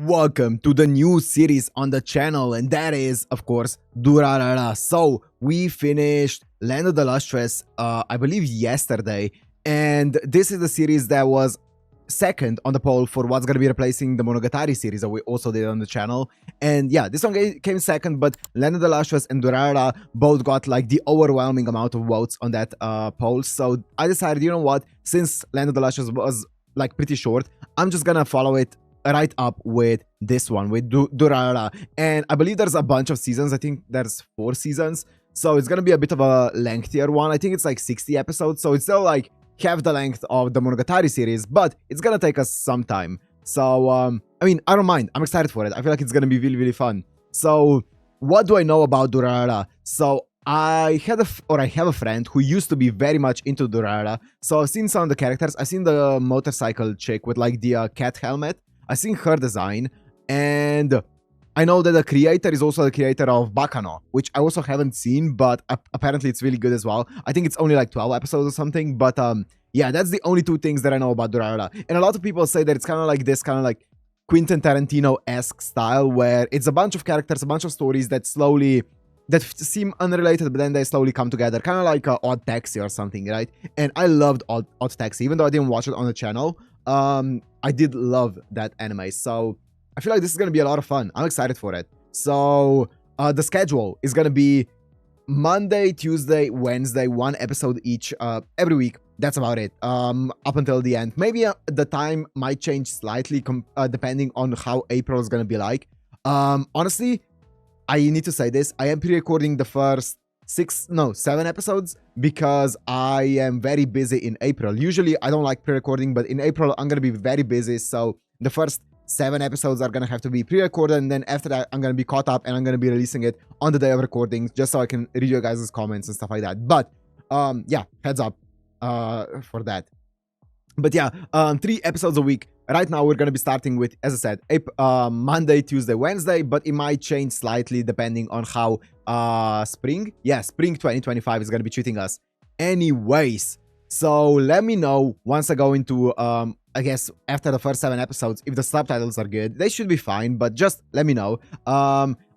Welcome to the new series on the channel, and that is, of course, Durarara. So, we finished Land of the Lustrous, I believe yesterday, and this is the series that was second on the poll for what's going to be replacing the Monogatari series that we also did on the channel. And yeah, this one came second, but Land of the Lustrous and Durarara both got like the overwhelming amount of votes on that poll. So I decided, you know what, since Land of the Lustrous was like pretty short, I'm just gonna follow it right up with this one, with Durarara. And I believe there's a bunch of seasons. I think there's 4 seasons. So it's gonna be a bit of a lengthier one. I think it's like 60 episodes. So it's still like half the length of the Monogatari series, but it's gonna take us some time. So, I mean, I don't mind. I'm excited for it. I feel like it's gonna be really, really fun. So, what do I know about Durarara? So, I have a friend who used to be very much into Durarara. So, I've seen some of the characters. I've seen the motorcycle chick with like the cat helmet. I've seen her design, and I know that the creator is also the creator of Bakano, which I also haven't seen, but apparently it's really good as well. I think it's only like 12 episodes or something, but yeah, that's the only 2 things that I know about Durarara. And a lot of people say that it's kind of like this kind of like Quentin Tarantino-esque style, where it's a bunch of characters, a bunch of stories that seem unrelated, but then they slowly come together, kind of like Odd Taxi or something, right? And I loved Odd Taxi, even though I didn't watch it on the channel. I did love that anime, so I feel like this is gonna be a lot of fun. I'm excited for it. So the schedule is gonna be Monday, Tuesday, Wednesday, 1 episode each every week. That's about it. Up until the end. Maybe the time might change slightly depending on how April is gonna be like. Honestly, I need to say this. I am pre-recording the first 7 episodes because I am very busy in April. Usually I don't like pre-recording, but in April I'm gonna be very busy. So the first 7 episodes are gonna have to be pre-recorded, and then after that I'm gonna be caught up and I'm gonna be releasing it on the day of recording, just so I can read your guys' comments and stuff like that. But yeah, heads up for that. But yeah, 3 episodes a week. Right now we're gonna be starting with, as I said, Monday, Tuesday, Wednesday, but it might change slightly depending on how spring 2025 is gonna be treating us. Anyways, so let me know once I go into I guess after the first 7 episodes, if the subtitles are good. They should be fine, but just let me know.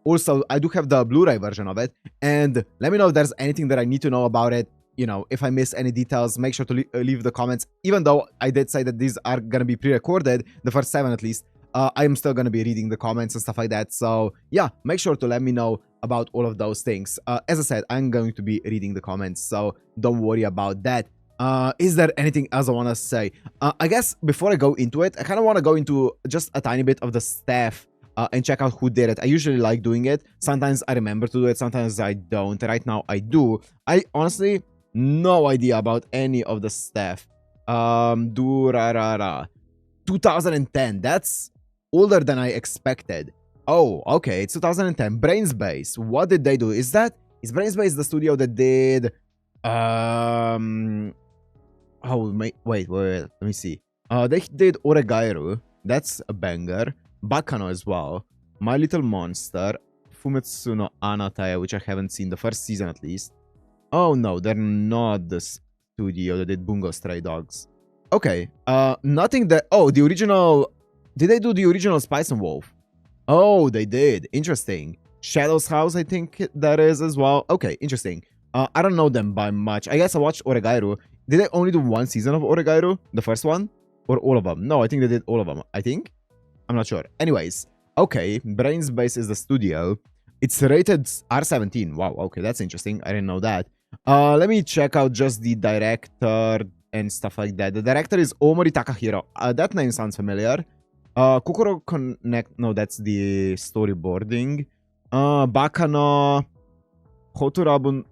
Also, I do have the Blu-ray version of it, and let me know if there's anything that I need to know about it. You know, if I miss any details, make sure to leave the comments. Even though I did say that these are gonna be pre-recorded, the first 7 at least, I am still gonna be reading the comments and stuff like that. So yeah, make sure to let me know about all of those things. As I said, I'm going to be reading the comments, so don't worry about that. Is there anything else I want to say? I guess before I go into it, I kind of want to go into just a tiny bit of the staff and check out who did it. I usually like doing it. Sometimes I remember to do it, sometimes I don't. Right now I do. I honestly no idea about any of the staff. Durarara 2010. That's older than I expected. Oh, okay, it's 2010. Brainspace. What did they do? Is Brainspace the studio that did oh, wait, let me see. They did Oregairu. That's a banger. Bakano as well. My Little Monster. Fumetsu no Anataya, which I haven't seen, the first season at least. Oh no, they're not the studio that did Bungo Stray Dogs. Okay, nothing that... Oh, the original... Did they do the original Spice and Wolf? Oh, they did. Interesting. Shadow's House, I think that is as well. Okay, interesting. I don't know them by much. I guess I watched Oregairu. Did they only do 1 season of Oregairu? The first one? Or all of them? No, I think they did all of them. I think? I'm not sure. Anyways, okay. Brainspace is the studio. It's rated R17. Wow, okay, that's interesting. I didn't know that. Let me check out just the director and stuff like that. The director is Omori Takahiro. That name sounds familiar. Kokoro Connect... No, that's the storyboarding. Bakano... Hotarabun...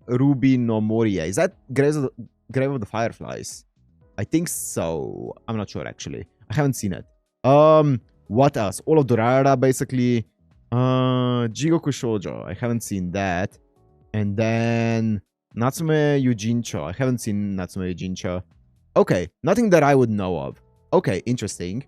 Ruby no Moria. Is that Grave of the Fireflies? I think so. I'm not sure actually. I haven't seen it. What else? All of Durarara basically. Jigoku Shoujo. I haven't seen that. And then Natsume Yujincho. I haven't seen Natsume Yujincho. Okay, nothing that I would know of. Okay, interesting.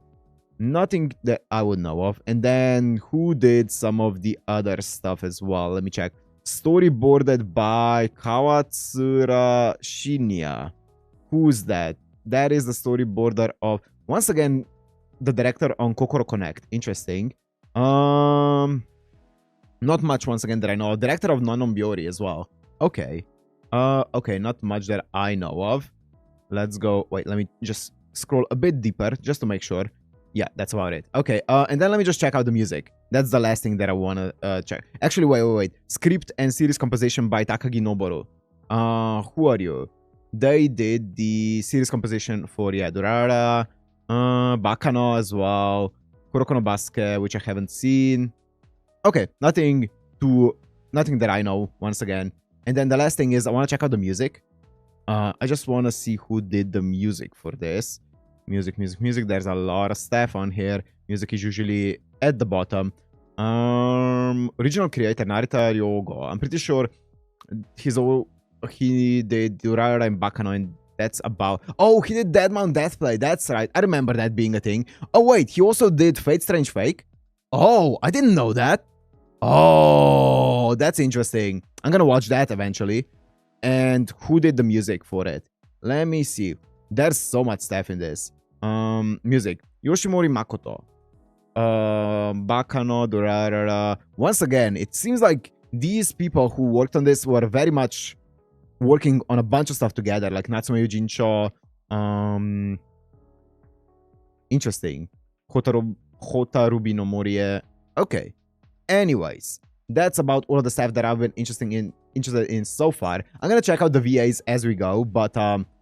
Nothing that I would know of. And then who did some of the other stuff as well? Let me check. Storyboarded by Kawatsura Shinya. Who's that? That is the storyboarder of... Once again, the director on Kokoro Connect. Interesting. Not much once again that I know of. Director of Nonon Biori as well. Okay. Okay, not much that I know of. Let's go. Wait, let me just scroll a bit deeper just to make sure. Yeah, that's about it. Okay, and then let me just check out the music. That's the last thing that I want to check. Actually, wait. Script and series composition by Takagi Noboru. Who are you? They did the series composition for, yeah, Durarara, Bakano as well, Kuroko no Basket, which I haven't seen. Okay, nothing that I know, once again. And then the last thing is I want to check out the music. I just want to see who did the music for this. Music. There's a lot of stuff on here. Music is usually at the bottom. Original creator Narita Ryogo. I'm pretty sure he did Durarara and Bakano, and that's about... Oh, he did Deadmount Deathplay. That's right. I remember that being a thing. Oh, wait. He also did Fate Strange Fake. Oh, I didn't know that. Oh, that's interesting. I'm gonna watch that eventually. And who did the music for it? Let me see. There's so much stuff in this. Music. Yoshimori Makoto. Bakano, Durarara. Once again, it seems like these people who worked on this were very much working on a bunch of stuff together, like Natsume Yujincho. Interesting. Hotarubi no Morie. Okay. Anyways, that's about all of the stuff that I've been interested in so far. I'm gonna check out the VAs as we go, but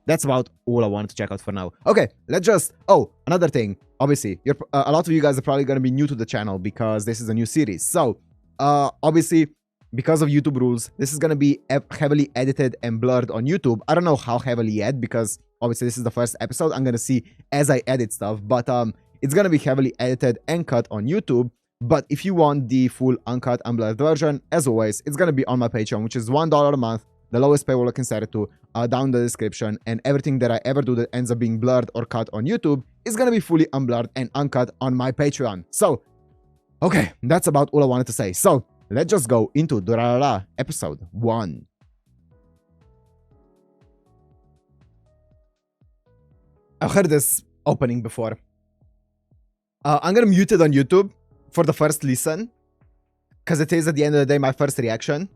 that's about all I wanted to check out for now. Okay, let's just... Oh, another thing. Obviously, a lot of you guys are probably gonna be new to the channel because this is a new series. So, obviously, because of YouTube rules, this is gonna be heavily edited and blurred on YouTube. I don't know how heavily yet because obviously this is the first episode. I'm gonna see as I edit stuff, but it's gonna be heavily edited and cut on YouTube. But if you want the full uncut, unblurred version, as always, it's gonna be on my Patreon, which is $1 a month, the lowest paywall I can set it to, down in the description. And everything that I ever do that ends up being blurred or cut on YouTube is gonna be fully unblurred and uncut on my Patreon. So, okay, that's about all I wanted to say. So, let's just go into Durarara episode 1. I've heard this opening before. I'm gonna mute it on YouTube for the first listen, because it is at the end of the day my first reaction.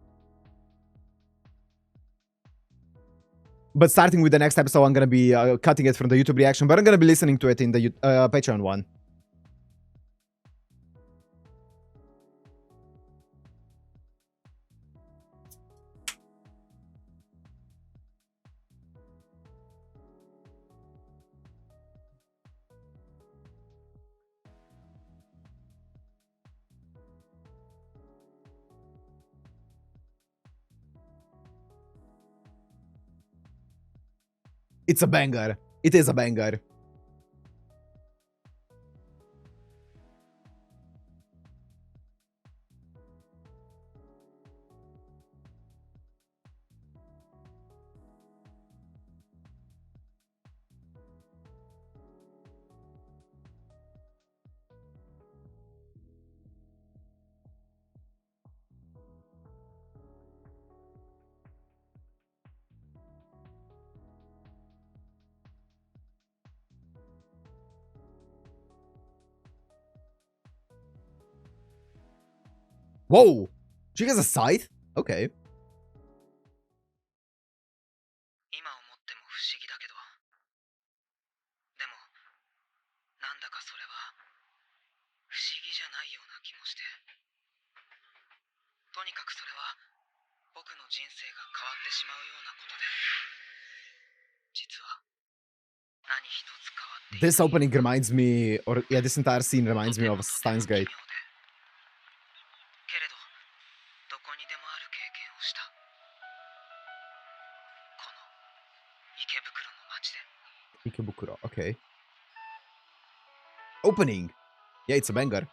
But starting with the next episode, I'm gonna be cutting it from the YouTube reaction, but I'm gonna be listening to it in the Patreon one. It's a banger. It is a banger. Whoa! She has a scythe? Okay. 今思っても不思議だけど、でもなんだかそれは不思議じゃないような気もして、とにかくそれは僕の人生が変わってしまうようなことで、実は何一つ変わっていない。 This opening reminds me, or yeah, this entire scene reminds me of Steins Gate. けれどどこにでもある経験をした。この池袋の街で。 Ikebukuro, okay. Opening. Yeah, it's a banger. すみます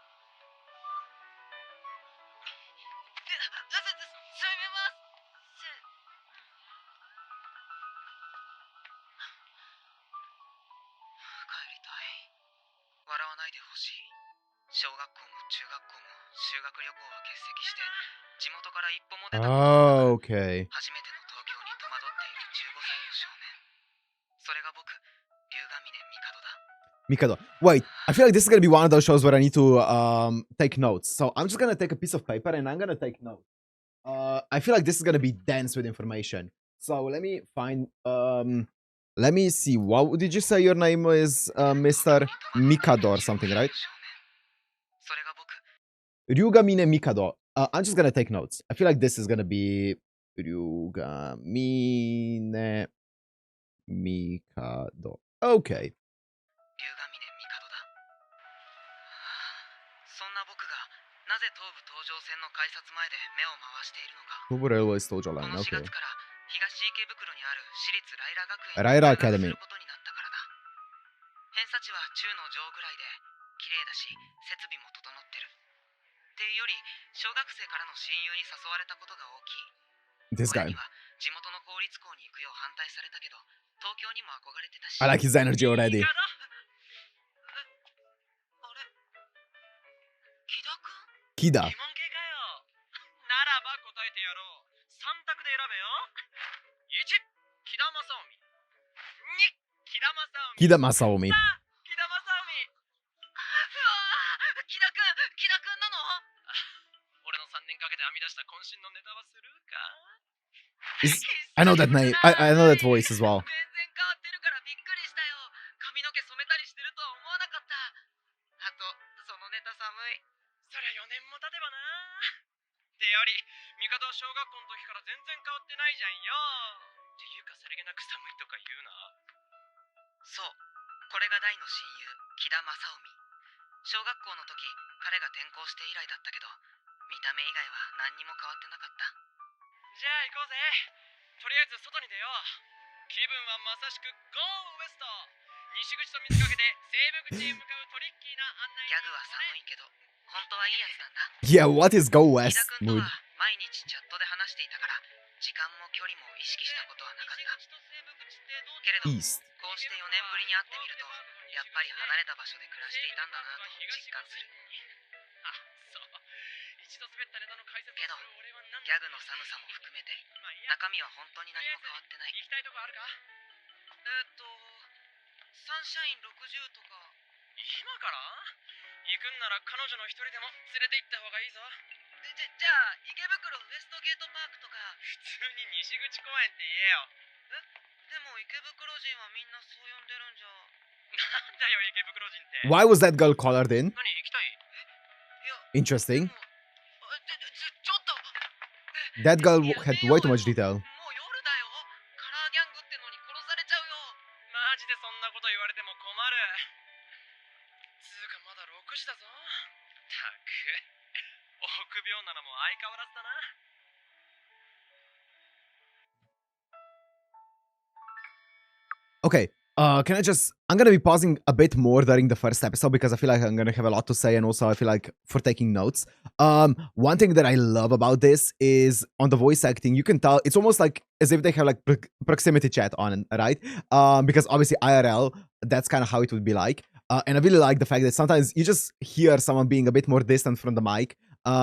帰りたい。笑わないでほしい。小学校も中学校も修学旅行は欠席して地元から一歩も出たことがなく、 Okay. 初めての東京に戸惑っている15歳の少年。それが僕、龍ヶ峰帝だ。Mikado. Wait, I feel like this is gonna be one of those shows where I need to take notes. So I'm just gonna take a piece of paper and I'm gonna take notes. I feel like this is gonna be dense with information. So let me find let me see. What did you say your name is, Mr. Mikado or something, right? それが僕。 Ryugamine Mikado. I'm just gonna take notes. I feel like this is gonna be Ryugamine Mikado. Okay. 龍ヶ峰帝だ。そんな僕がなぜ東武東上線の改札前で目を回しているのか。 Tobu Railway Stojo こ Line. の4 Okay. 月から東池袋にある私立ライラ学園ライラに入学 Academy することになったからだ。偏差値は中の上ぐらいで綺麗だし設備も整ってる。っていうより小学生からの親友に誘われたことが大きい。 This 親 guy. には地元の公立校に行くよう反対されたけど東京にも憧れてたし。 I like his energy already. あれ木田くん Kida. 疑問系かよ。ならば答えてやろう。3択で選べよ。1、木田正臣。2、木田正臣。 Kida Masaomi. 木田正臣。木田くんなの？俺の3年かけて編み出した渾身のネタはするか？ I know that name. I know that voice as well. 全然変わってるからびっくりしたよ。髪の毛染めたりしてるとは思わなかった。あと、そのネタ寒い。そりゃ4年も経てばな。ってより、帝は小学校の時から全然変わってないじゃんよ。っていうかさりげなく寒いとか言うな。そう、これが大の親友、木田正臣。小学校の時、彼が転校して以来だったけど、見た目以外は何にも変わってなかった。じゃあ行こうぜ。とりあえず外に出よう。気分はまさしくゴーウエスト。西口と見せかけて西部口へ向かうトリッキーな案内。ギャグは寒いけど、本当はいいやつなんだ。Yeah, what is Go 木 West 田君と mood? は毎日チャットで話していたから、時間も距離も意識したことはなかった。けれど、 East. こうして4年ぶりに会ってみると、やっぱり離れた場所で暮らしていたんだなと実感する。あ、そう。一度滑ったネタの解説をする俺は何だ。ギャグの寒さも含めて、中身は本当に何も変わってない。行きたいとこあるか？サンシャイン60とか。今から？行くんなら彼女の一人でも連れて行った方がいいぞ。じゃあ池袋ウエストゲートパークとか。普通に西口公園って言えよ。でも池袋人はみんなそう呼んでるんじゃ。なんだよ池袋人って。 Why was that girl colored in? 何行きたい？いや。 Interesting. ちょっと。 That girl had way too much detail. もう夜だよ。カラーギャングってのに殺されちゃうよ。マジでそんなこと言われても困る。つうかまだ6時だぞ。たく。臆病なのも相変わらずだな。 Okay. Can I just... I'm gonna be pausing a bit more during the first episode because I feel like I'm gonna have a lot to say, and also I feel like for taking notes. One thing that I love about this is on the voice acting, you can tell it's almost like as if they have like proximity chat on, right? Because obviously IRL, that's kind of how it would be like. And I really like the fact that sometimes you just hear someone being a bit more distant from the mic.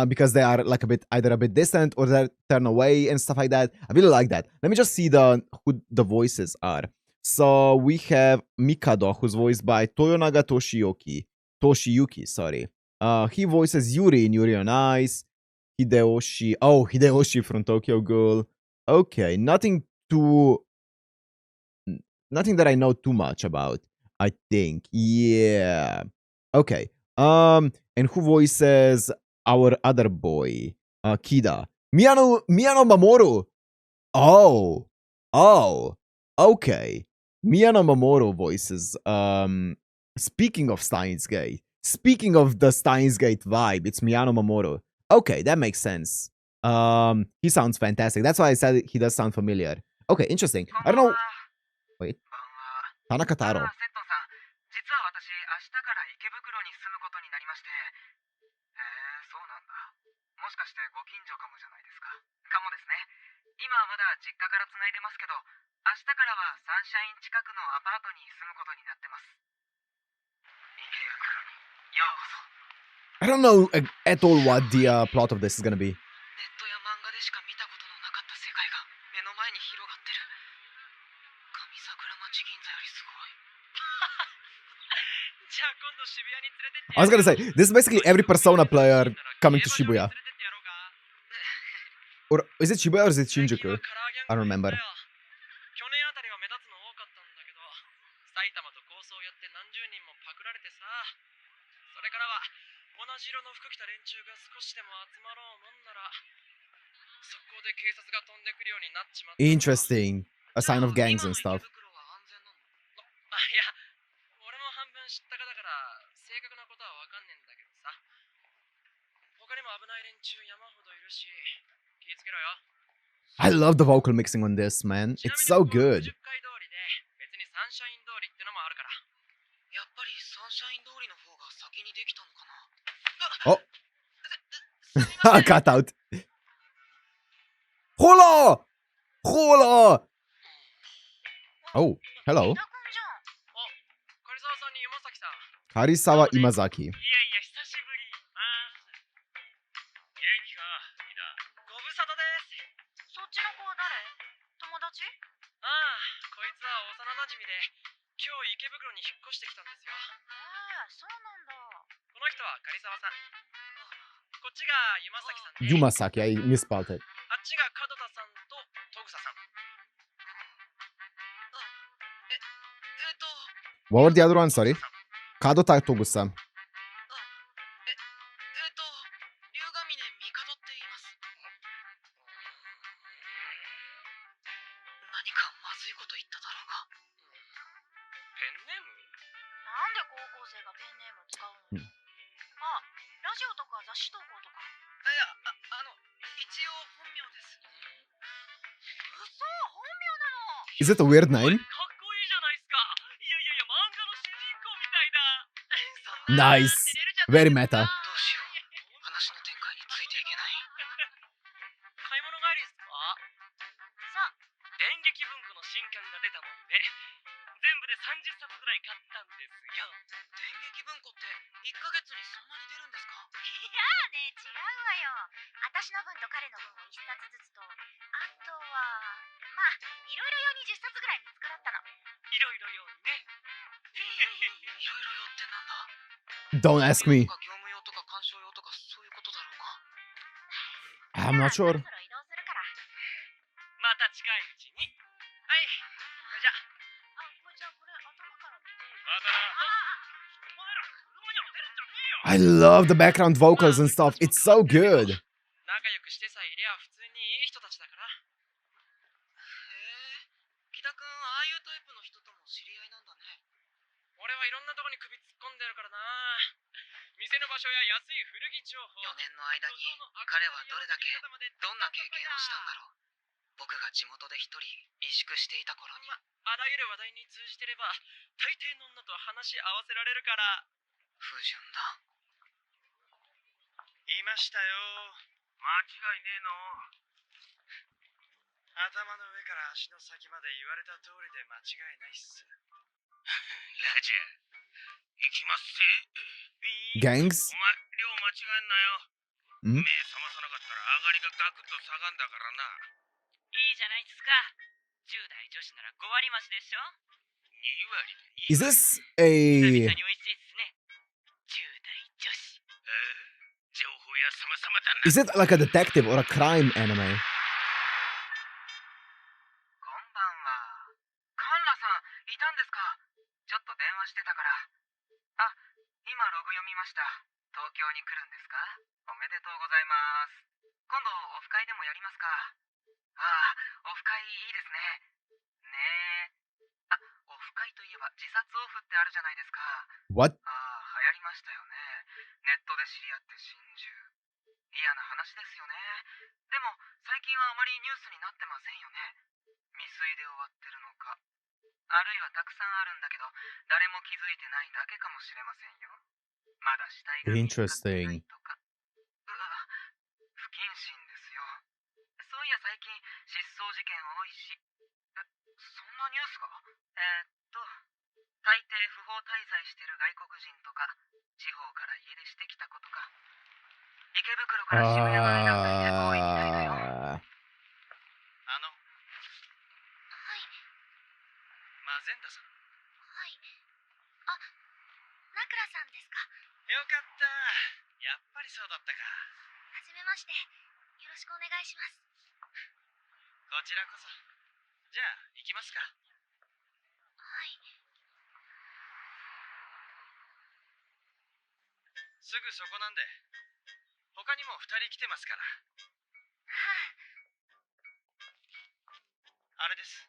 Because they are like either a bit distant or they turn away and stuff like that. I really like that. Let me just see who the voices are. So we have Mikado, who's voiced by Toyonaga Toshiyuki, sorry. He voices Yuri in Yuri on Ice. Hideyoshi from Tokyo Ghoul. Okay, nothing that I know too much about, I think. Yeah. Okay. And who voices our other boy, Kida? Miyano Mamoru. Oh, okay. Miyano Mamoru voices. Speaking of Steins Gate, speaking of the Steins Gate vibe, it's Miyano Mamoru. Okay, that makes sense. He sounds fantastic. That's why I said he does sound familiar. Okay, interesting. I don't know. Wait. Tanaka Taro. 実は私、明日から池袋に住むことになりまして。そうなんだ。もしかしてご近所かもじゃないですか。かもですね。今はまだ実家から繋いでますけど、明日からはサンシャイン近くのアパートに住むことになってます。池袋にようこそ。I don't know at all what the plot of this is gonna be. ネットや漫画でしか見たことのなかった世界が目の前に広がってる。上桜町銀座よりすごい。I was gonna say, this is basically every Persona player coming to Shibuya. Or is it Shibuya or is it Shinjuku? I don't remember. 去年あたりは目立つの多かったんだけど、埼玉と構想やって何十人もパクられてさ、それからは同じ色の服着た連中が少しでも集まろうもんなら、速攻で警察が飛んでくるようになっちまった。Interesting. A sign of gangs and stuff. いや、俺も半分知ったかだから正確なことはわかんねえんだけどさ。他にも危ない連中山ほどいるし、気ぃつけろよ。I love the vocal mixing on this, man. It's so good. 別にサンシャイン通りってのもあるから。やっぱりサンシャイン通りの方が先にできたのかな。Oh. Cut out. Hola! Hola! Oh, hello. 狩沢さんに山崎さん。 Karisawa Imazaki. いやいや、久しぶり。元気か、リーダー。ご無沙汰です。そっちの子は誰？友達？ああ、こいつは幼馴染で、今日池袋に引っ越してきたんですよ。そうなんだ。この人は狩沢さん。こっちが山崎さんで。Yumasaki, I misspelled it. あっちが門田さんと戸草さん。What were the other ones? Sorry. Kadota Togusa. 龍ヶ峰帝って言います。何かまずいこと言っただろうが。ペンネーム？なんで高校生がペンネーム使うの？ラジオとか雑誌投稿とか。いや、一応本名です。嘘、本名なの。Is it a weird name? かっこいいじゃないですか。いやいやいや、漫画の主人公みたいだ。Nice. Very meta. どうしよう。話の展開についていけない。買い物帰りですか？さあ、電撃文庫の新刊が出たもんで、全部で30冊ぐらい買ったんですよ。電撃文庫って1ヶ月にそんなに出るんですか？いやね、違うわよ。私の分と彼の分を1冊ずつと、あとは、まあ、いろいろ用に10冊ぐらい見つからったの。いろいろ用にね。いろいろ用ってなんだ？ Don't ask me. 業務用とか鑑賞用とかそういうことだろうか。I'm not sure. また近いうちに。はい。じゃあ。これ頭から見て。またな。お前ら車に当てるんじゃねえよ。 I love the background vocals and stuff. It's so good. 仲良くしてさえいりゃ普通にいい人たちだから。へえ、木田くんああいうタイプの人とも知り合いなんだね。俺はいろんなとこに首突っ込んでるからな。店の場所や安い古着情報。4年の間に彼はどれだけどんな経験をしたんだろう。僕が地元で一人萎縮していた頃に、あらゆる話題に通じてれば大抵の女と話合わせられるから。不純だ。いましたよ。間違いねえの。頭の上から足の先まで言われた通りで間違いないっす。ラジャー、行きますぜ。Gangs? お前、量間違えんなよ。目覚まさなかったら上がりがガクッと下がんだからな。いいじゃないですか。10代女子なら5割増しでしょ。2割。Is this a... 久々に美味しいっすね。10代女子。情報屋様々だな。 Is it like a detective or a crime anime? こんばんは。カンラさん、いたんですか？ちょっと電話してたから。今ログ読みました。東京に来るんですか？おめでとうございます。今度オフ会でもやりますか？オフ会いいですね。ねえ。オフ会といえば自殺オフってあるじゃないですか。 What? 流行りましたよね。ネットで知り合って心中。嫌な話ですよね。でも最近はあまりニュースになってませんよね。未遂で終わってるのか、あるいはたくさんあるんだけど誰も気づいてないだけかもしれませんよ。まだ死体が見つかってないとか。不謹慎ですよ。そういや最近失踪事件多いし。そんなニュースが？大抵不法滞在してる外国人とか地方から家出してきた子とか、池袋から渋谷の間って多いみたいだよ。はい。マゼンダさん。はい。ナクラさんですか？よよかった。やっぱりそうだったか。はじめまして。よろしくお願いします。こちらこそ。じゃあ、行きますか。はい。すぐそこなんで。他にも2人来てますから。あれです。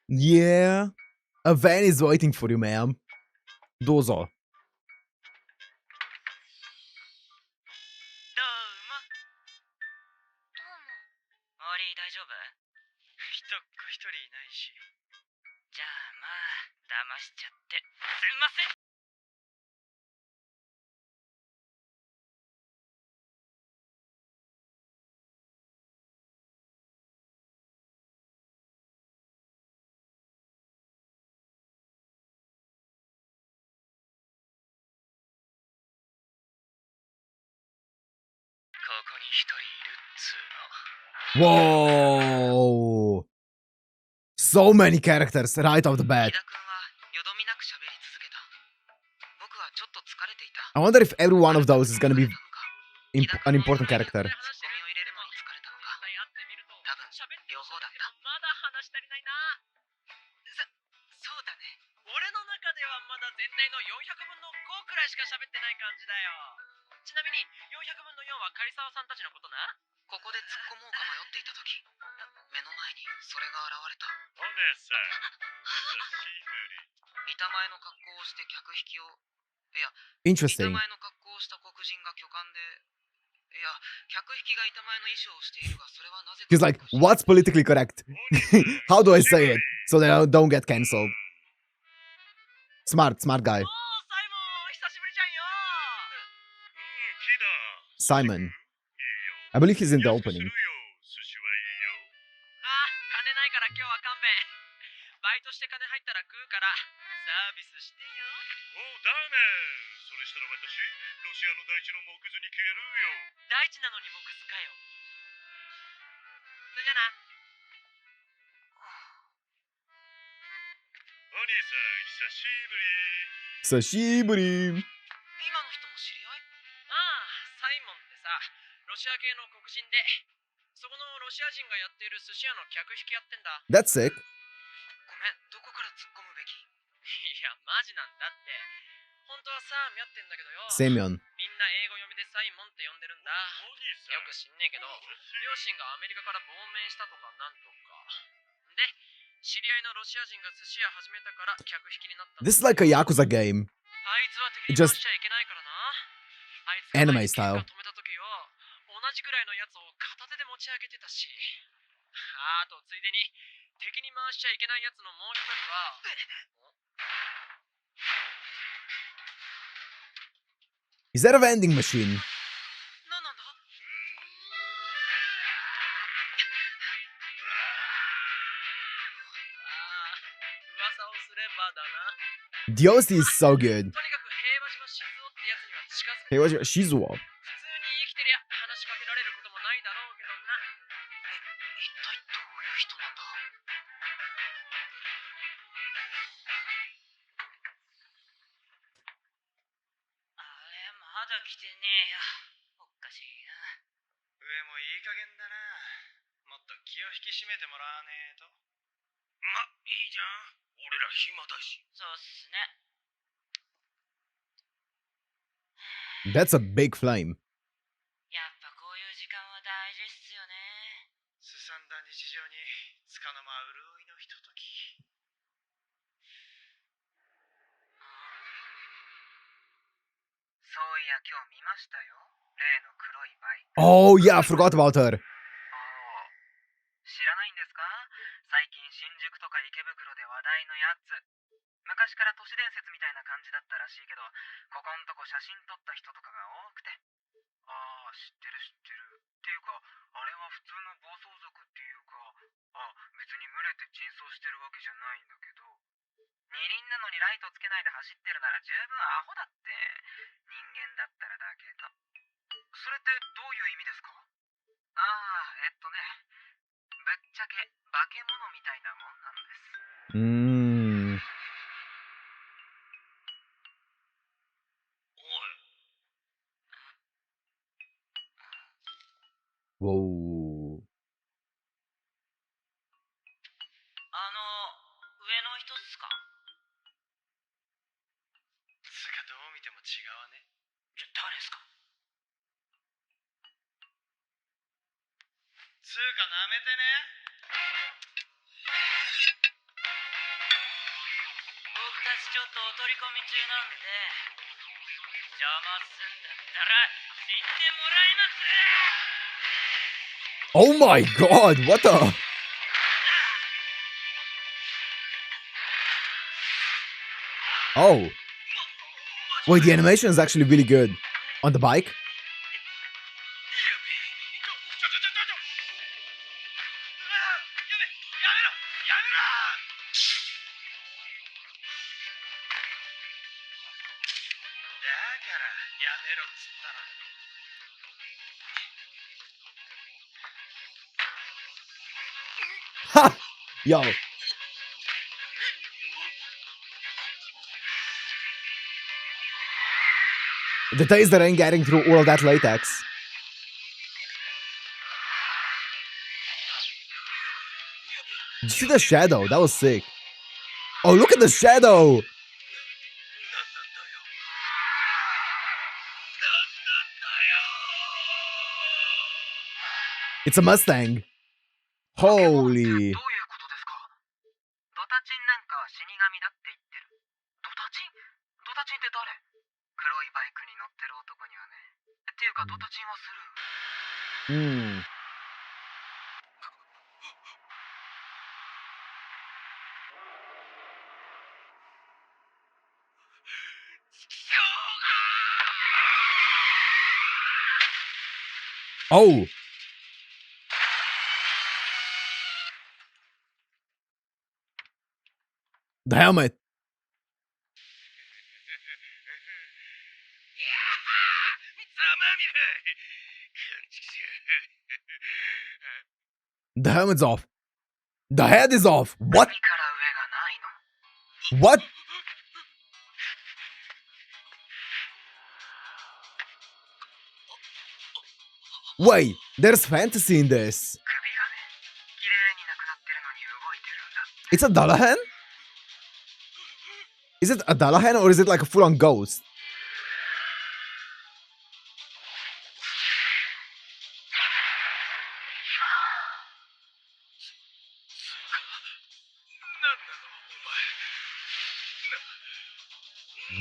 Yeah, a van is waiting for you, ma'am. どうぞ。どうも。どうも。周り大丈夫？人っ子一人いないし。じゃあまあ、騙しちゃって。すんません。ここに一人いるっつーの。 Whoa! So many characters right off the 井 bat. 田君はよどみなく喋り続けた。僕はちょっと疲れていた。 I wonder if every one of those is gonna be 疲れたのか、 an important character. ツッコミを入れるのに疲れたのか、多分両方だった。まだ話足りないな。そうだね。俺の中ではまだ全体の400分の5くらいしか喋ってない感じだよ。ちなみに400分の4は狩沢さんたちのことな。ここで突っ込もうか迷っていた時、目の前にそれが現れた。お姉さん、久しぶり。板前の格好をして客引きを、いや、板 Interesting. 前の格好をした黒人が巨漢で、いや、客引きが板前の衣装をしているが、それはなぜか。 He's like, what's politically correct? How do I say it so that I don't get cancelled? Smart guy. おー、サイモン、久しぶりじゃんよ。キダ。 Simon. I believe he's in the opening. 寿司はいいよ。あ、金ないから今日は勘弁。バイトして金入ったら食うからサービスしてよ。おう、ダメ。それしたら私、ロシアの大地の木図に消えるよ。大地なのに木図かよ。それじゃな。お兄さん、久しぶり。久しぶり。今の人も知り合い？ああ、サイモンってさ、ロシア系の黒人で、そこのロシア人がやっている寿司屋の客引きやってんだ。 That's sick. ごめん、どこから突っ込むべき？いや、マジなんだって。本当はさ、見合ってんだけどよ。セミョン。みんな英語読みでサイモンって呼んでるんだ。お兄さん。よく知んねえけど、両親がアメリカから亡命したとかなんとか。で、知り合いのロシア人が寿司屋始めたから客引きになったんだ。 This is like a Yakuza game. あいつは敵に Just 回しちゃいけないからな。あいつ anime が style 止めた時よ、同じくらいのやつを片手で持ち上げてたし。あとついでに敵に回しちゃいけないやつのもう一人は。 Is that a vending machine? 何なんだ？噂をすればだな。 The OC is so good. とにかく平和島静雄ってやつには近づく。Hey, what's your Shizuo? 普通に生きてりゃ話しかけられることもないだろうけどな。一体どういう人なんだ？あれ、まだ来てねえよ。おかしいな。上もいい加減だな。もっと気を引き締めてもらわねえと。ま、いいじゃん。俺ら暇だし。そうっすね。 That's a big flame. やっぱこういう時間は大事っすよね。すさんだ日常につかの間潤いのひととき。そういや今日見ましたよ。例の黒いバイク。 Oh, yeah, I forgot about her. 知らないんですか？最近新宿とか池袋で話題のやつ。昔から都市伝説みたいな感じだったらしいけど、ここんとこ写真撮った人とかが多くて。ああ、知ってる知ってる。っていうか、あれは普通の暴走族っていうか、別に群れて珍走してるわけじゃないんだけど。二輪なのにライトつけないで走ってるなら十分アホだって。人間だったらだけど。それってどういう意味ですか？ぶっちゃけ化け物みたいなもんなんです。Mm. おい、Whoa. 上の人っすか？つうかどう見ても違わね。誰っすか？つうかなめてね。僕たちちょっとお取り込み中なんで、邪魔すんだったら死んでもらいます。 Oh my god, what the? Oh. Wait, the animation is actually really good. On the bike? はっ Yo. The taste that ain't getting through all of that latex. Did you see the shadow? That was sick. Oh, look at the shadow! It's a Mustang. Holy. どういうことですか？ドタチンなんか死神だって言ってる。ドタチン？ドタチンって誰？黒いバイクに乗ってる男にはね。っていうかドタチンはスルー。Oh. The helmet. The helmet's off. The head is off. What? 首から上がないの。 What? Wait, there's fantasy in this. 首がね、綺麗になくなってるのに動いてるんだ。 It's a Dullahan? Is it a Dullahan or is it like a full-on ghost?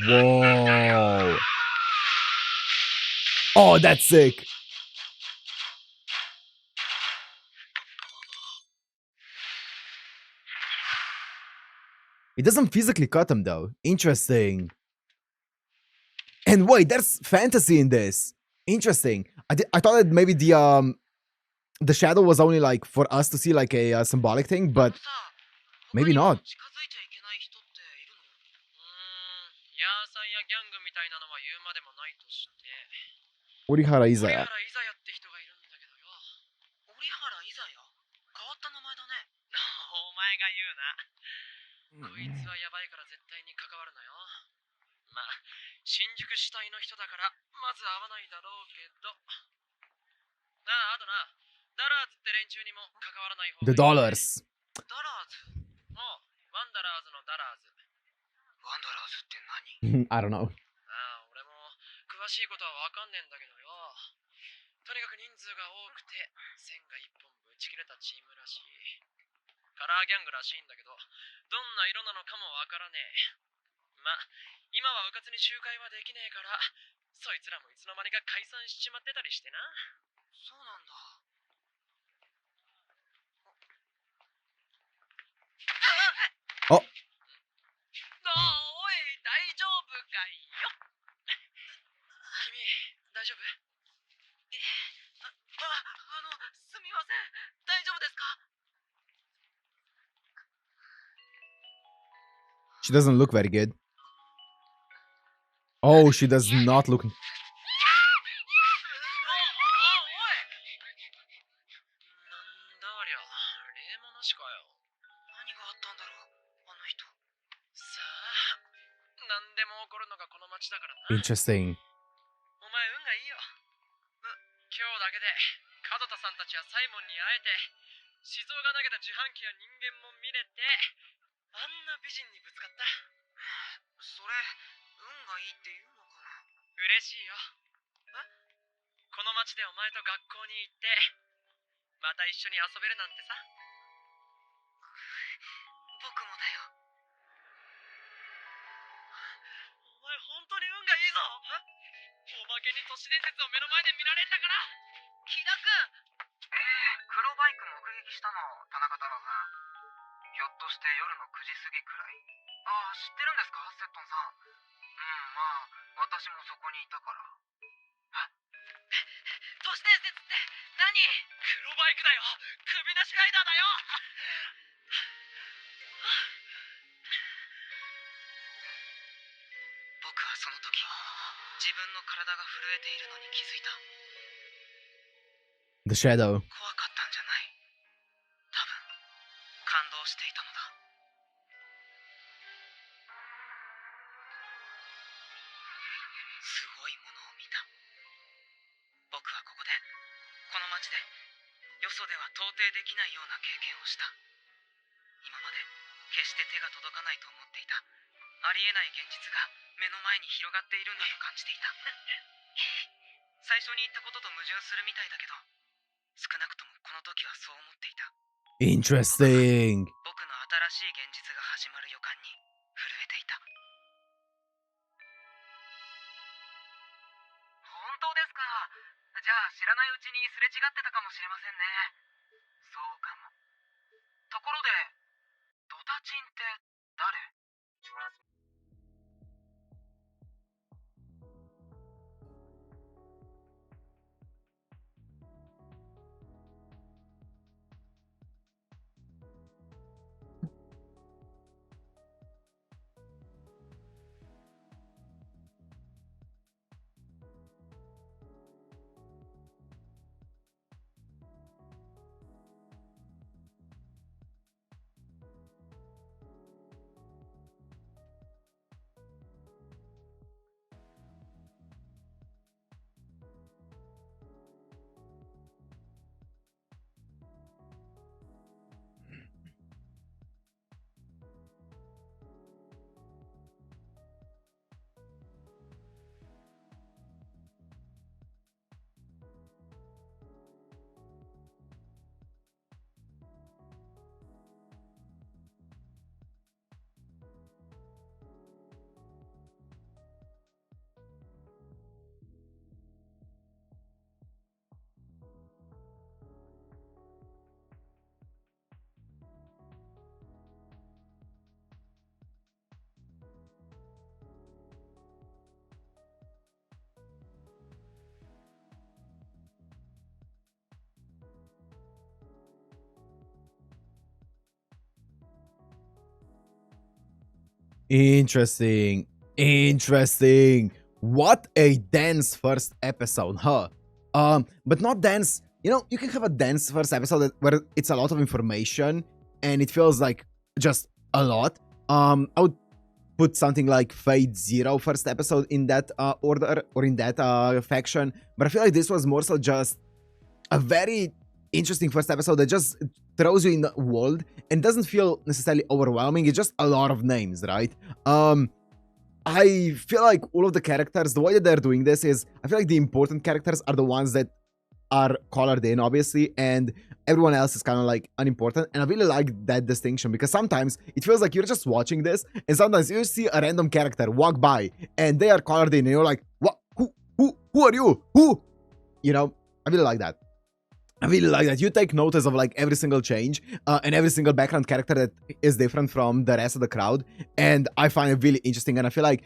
Whoa. Oh, that's sick. It doesn't physically cut him though. Interesting. And wait, there's fantasy in this. Interesting. I thought that maybe the shadow was only like for us to see like a symbolic thing, but maybe not. 近づいちゃいけない人っているの？ヤーさんやギャングみたいなのは言うまでもないとして。Orihara 折 Izaya. 原イザヤって人がいるんだけどよ。折原イザヤ？変わった名前だね。お前が言うな。こいつはやばいから絶対に関わるなよ。まあ、新宿主体の人だからまず会わないだろうけど。あとな、ダラーズって連中にも関わらない方がいい。 The dollars. ダラーズ？ワンダラーズのダラーズ。ワンダラーズって何？ I don't know. 俺も詳しいことはわかんねえんだけどよ。とにかく人数が多くて線が一本ぶち切れたチームらしい。カラーギャングらしいんだけど、どんな色なのかもわからねえ。ま、今はうかつに集会はできねえから、そいつらもいつの間にか解散しちまってたりしてな。そうなんだ。あ、おい、大丈夫かいよ。君、大丈夫？すみません。大丈夫ですか？ She doesn't look very good. Oh, she does not look. おい。なんだありゃ、霊物しかよ。何があったんだろう、あの人。さあ、何でも起こるのがこの街だからな。 Interesting. お前運がいいよ。今日だけで門田さんたちはサイモンに会えて、静雄が投げた自販機や人間も見れて、あんな美人にぶつかった。それ、運がいいって言うのかな。嬉しいよ。この町でお前と学校に行って、また一緒に遊べるなんてさ。僕もだよ。お前本当に運がいいぞ。おまけに都市伝説を目の前で見られんだから。木田君。黒バイク目撃したの、田中太郎さん。ひょっとして夜の9時過ぎくらい。ああ、知ってるんですか、セットンさん。まあ、私もそこにいたから。都市伝説って何？黒バイクだよ。首なしライダーだよ。僕はその時、自分の体が震えているのに気づいた。The Shadow. 怖かったんじゃない。多分、感動していたのだ。すごいものを見た。僕はここで、この街で、よそでは到底できないような経験をした。今まで決して手が届かないと思っていたありえない現実が目の前に広がっているんだと感じていた。最初に言ったことと矛盾するみたいだけど、少なくともこの時はそう思っていた。 Interesting. 僕の新しい現実が始まる予感に震えていた。本当ですか。じゃあ知らないうちにすれ違ってたかもしれませんね。そうかも。ところで、ドタチンって誰？Interesting. Interesting. What a dense first episode, huh? But not dense. You know, you can have a dense first episode where it's a lot of information and it feels like just a lot. I would put something like Fate Zero first episode in that order or in that faction, but I feel like this was more so just a very interesting first episode that just throws you in the world and doesn't feel necessarily overwhelming. It's just a lot of names, right? I feel like all of the characters, the way that they're doing this is, I feel like the important characters are the ones that are colored in, obviously, and everyone else is kind of like unimportant. And I really like that distinction because sometimes it feels like you're just watching this and sometimes you see a random character walk by and they are colored in and you're like, what? Who are you? Who? You know, I really like that. I really like that. You take notice of like every single change and every single background character that is different from the rest of the crowd. And I find it really interesting. And I feel like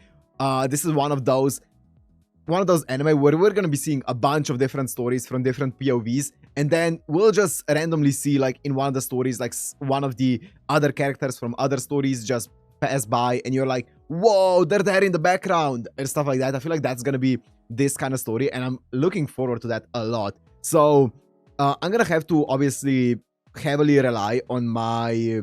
this is one of those anime where we're going to be seeing a bunch of different stories from different POVs. And then we'll just randomly see like in one of the stories, like one of the other characters from other stories just pass by. And you're like, whoa, they're there in the background and stuff like that. I feel like that's going to be this kind of story. And I'm looking forward to that a lot. So I'm gonna have to obviously heavily rely on my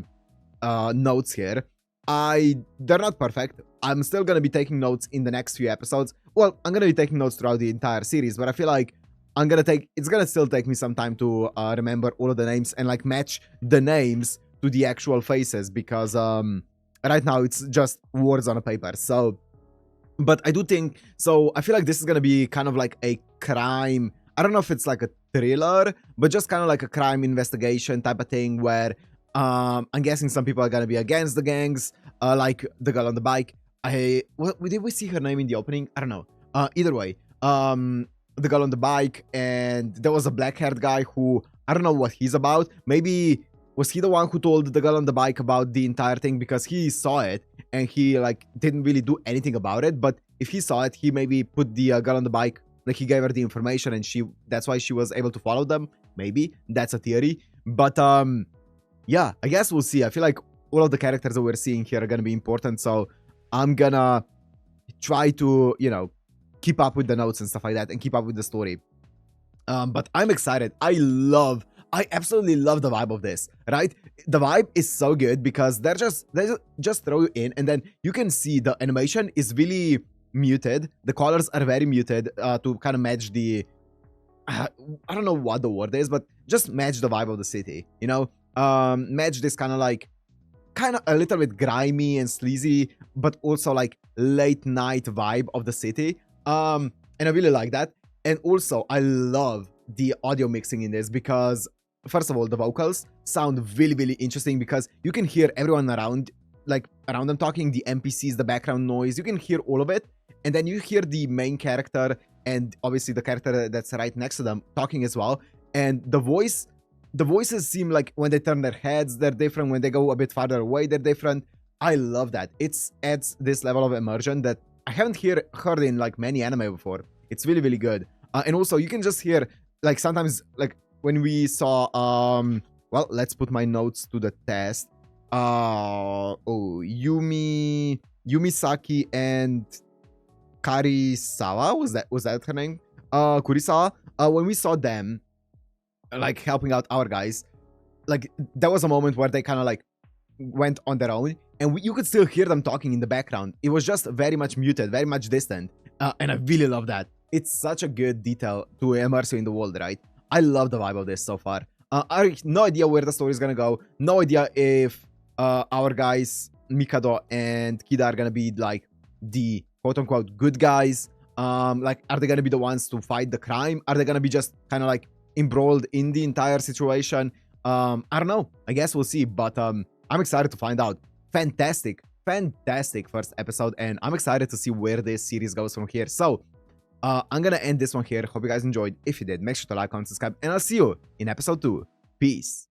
notes here. They're not perfect. I'm still gonna be taking notes in the next few episodes. Well, I'm gonna be taking notes throughout the entire series, but I feel like it's gonna still take me some time to remember all of the names and like match the names to the actual faces, because right now it's just words on a paper. So, but I do think so. I feel like this is gonna be kind of like a crime. I don't know if it's like a thriller, but just kind of like a crime investigation type of thing where I'm guessing some people are gonna be against the gangs, like the girl on the bike. What did we see her name in the opening? I don't know. Either way, the girl on the bike, and there was a black-haired guy who I don't know what he's about. Maybe was he the one who told the girl on the bike about the entire thing, because he saw it and he like didn't really do anything about it. But if he saw it, he maybe put the girl on the bike, like he gave her the information, and that's why she was able to follow them. Maybe that's a theory. But yeah, I guess we'll see. I feel like all of the characters that we're seeing here are gonna be important, so I'm gonna try to, you know, keep up with the notes and stuff like that and keep up with the story. But I'm excited. I absolutely love the vibe of this, right? The vibe is so good because they just throw you in, and then you can see the animation is really muted. The colors are very muted to kind of match the I don't know what the word is, but just match the vibe of the city, you know? Match this kind of a little bit grimy and sleazy, but also like late night vibe of the city. And I really like that. And also I love the audio mixing in this, because first of all, the vocals sound really, really interesting, because you can hear everyone around them talking, the NPCs, the background noise, you can hear all of it. And then you hear the main character and obviously the character that's right next to them talking as well. And the voices seem like when they turn their heads, they're different. When they go a bit farther away, they're different. I love that. It adds this level of immersion that I haven't heard in like many anime before. It's really, really good. And also you can just hear like sometimes like when we saw well, let's put my notes to the test. Yumisaki and Karisawa, was that her name? Kurisawa. When we saw them like helping out our guys, like there was a moment where they kind of like went on their own, and you could still hear them talking in the background. It was just very much muted, very much distant, and I really love that. It's such a good detail to immerse you in the world, right? I love the vibe of this so far. I have no idea where the story is gonna go. No idea if our guys Mikado and Kida are gonna be like the quote-unquote good guys. Like, are they gonna be the ones to fight the crime? Are they gonna be just kind of like embroiled in the entire situation? I don't know. I guess we'll see. But I'm excited to find out. Fantastic first episode, and I'm excited to see where this series goes from here. So I'm gonna end this one here. Hope you guys enjoyed. If you did, make sure to like, comment, subscribe, and I'll see you in episode 2. Peace.